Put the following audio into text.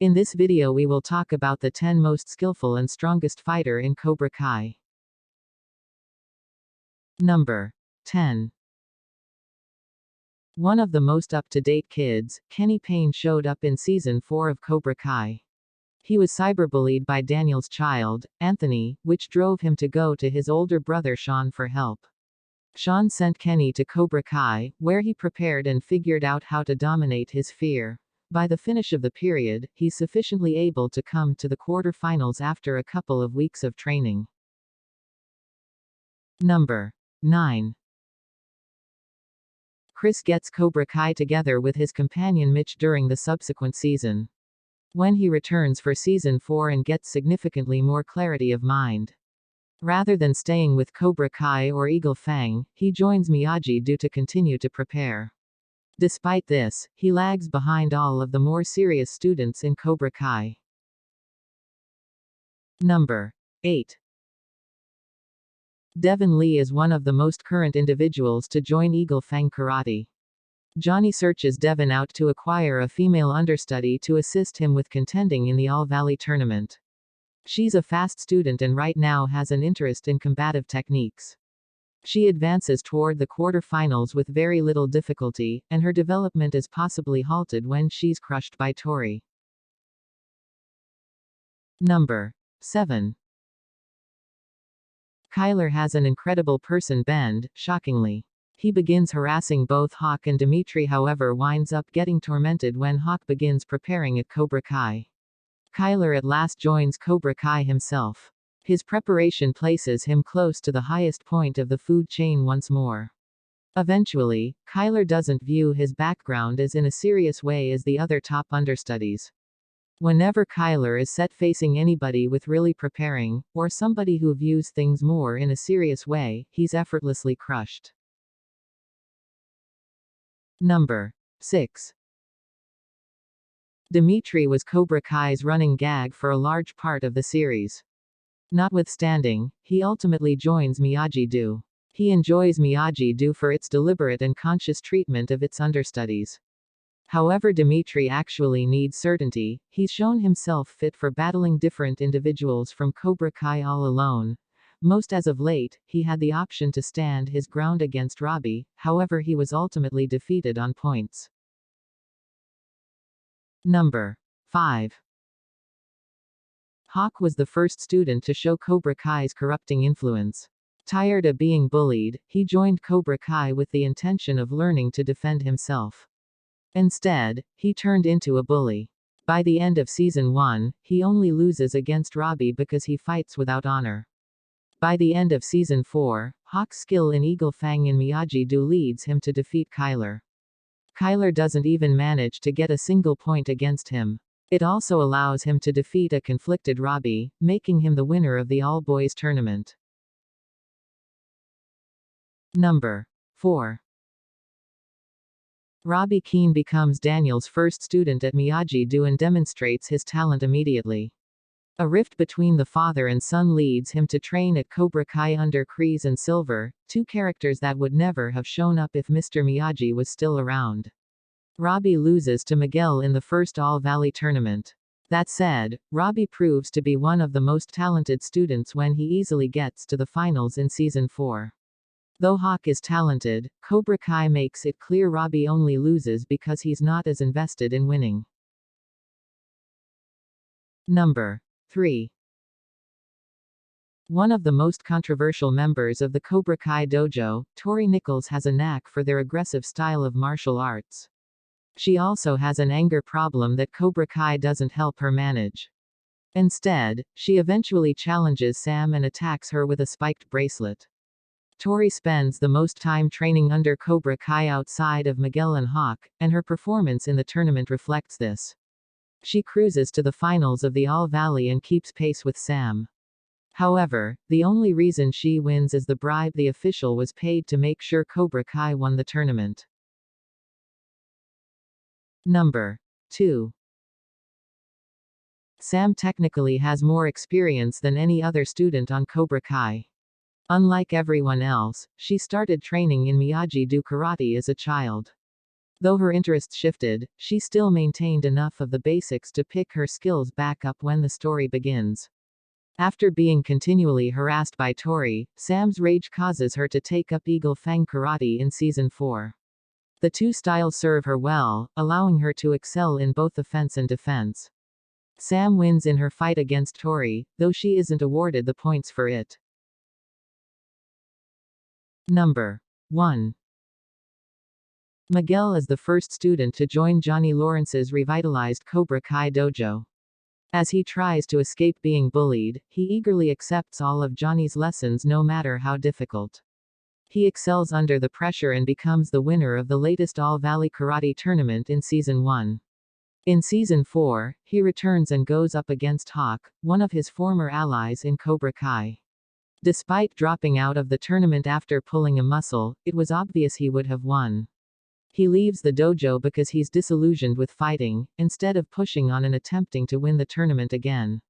In this video we will talk about the 10 most skillful and strongest fighter in Cobra Kai. Number 10. One of the most up-to-date kids, Kenny Payne showed up in Season 4 of Cobra Kai. He was cyberbullied by Daniel's child, Anthony, which drove him to go to his older brother Sean for help. Sean sent Kenny to Cobra Kai, where he prepared and figured out how to dominate his fear. By the finish of the period, he's sufficiently able to come to the quarterfinals after a couple of weeks of training. Number 9. Chris gets Cobra Kai together with his companion Mitch during the subsequent season. When he returns for Season 4 and gets significantly more clarity of mind. Rather than staying with Cobra Kai or Eagle Fang, he joins Miyagi-Do to continue to prepare. Despite this, he lags behind all of the more serious students in Cobra Kai. Number 8. Devin Lee is one of the most current individuals to join Eagle Fang Karate. Johnny searches Devin out to acquire a female understudy to assist him with contending in the All Valley tournament. She's a fast student and right now has an interest in combative techniques. She advances toward the quarterfinals with very little difficulty, and her development is possibly halted when she's crushed by Tori. Number 7. Kyler has an incredible person bend, shockingly. He begins harassing both Hawk and Dimitri, however winds up getting tormented when Hawk begins preparing at Cobra Kai. Kyler at last joins Cobra Kai himself. His preparation places him close to the highest point of the food chain once more. Eventually, Kyler doesn't view his background as in a serious way as the other top understudies. Whenever Kyler is set facing anybody with really preparing, or somebody who views things more in a serious way, he's effortlessly crushed. Number 6. Dimitri was Cobra Kai's running gag for a large part of the series. Notwithstanding, he ultimately joins Miyagi-Do. He enjoys Miyagi-Do for its deliberate and conscious treatment of its understudies. However, Dimitri actually needs certainty. He's shown himself fit for battling different individuals from Cobra Kai all alone. Most as of late, he had the option to stand his ground against Robbie, however he was ultimately defeated on points. Number 5. Hawk was the first student to show Cobra Kai's corrupting influence. Tired of being bullied, he joined Cobra Kai with the intention of learning to defend himself. Instead, he turned into a bully. By the end of Season 1, he only loses against Robbie because he fights without honor. By the end of Season 4, Hawk's skill in Eagle Fang and Miyagi-Do leads him to defeat Kyler. Kyler doesn't even manage to get a single point against him. It also allows him to defeat a conflicted Robbie, making him the winner of the all-boys tournament. Number 4. Robbie Keane becomes Daniel's first student at Miyagi-Do and demonstrates his talent immediately. A rift between the father and son leads him to train at Cobra Kai under Kreese and Silver, two characters that would never have shown up if Mr. Miyagi was still around. Robbie loses to Miguel in the first All Valley tournament. That said, Robbie proves to be one of the most talented students when he easily gets to the finals in Season 4. Though Hawk is talented, Cobra Kai makes it clear Robbie only loses because he's not as invested in winning. Number 3. One of the most controversial members of the Cobra Kai dojo, Tori Nichols has a knack for their aggressive style of martial arts. She also has an anger problem that Cobra Kai doesn't help her manage. Instead, she eventually challenges Sam and attacks her with a spiked bracelet. Tori spends the most time training under Cobra Kai outside of Miguel and Hawk, and her performance in the tournament reflects this. She cruises to the finals of the All Valley and keeps pace with Sam. However, the only reason she wins is the bribe the official was paid to make sure Cobra Kai won the tournament. Number 2. Sam technically has more experience than any other student on Cobra Kai. Unlike everyone else, she started training in Miyagi-Do karate as a child. Though her interests shifted, she still maintained enough of the basics to pick her skills back up when the story begins. After being continually harassed by Tori, Sam's rage causes her to take up Eagle Fang Karate in Season 4. The two styles serve her well, allowing her to excel in both offense and defense. Sam wins in her fight against Tori, though she isn't awarded the points for it. Number 1. Miguel is the first student to join Johnny Lawrence's revitalized Cobra Kai dojo. As he tries to escape being bullied, he eagerly accepts all of Johnny's lessons no matter how difficult. He excels under the pressure and becomes the winner of the latest All Valley Karate tournament in Season 1. In Season 4, he returns and goes up against Hawk, one of his former allies in Cobra Kai. Despite dropping out of the tournament after pulling a muscle, it was obvious he would have won. He leaves the dojo because he's disillusioned with fighting, instead of pushing on and attempting to win the tournament again.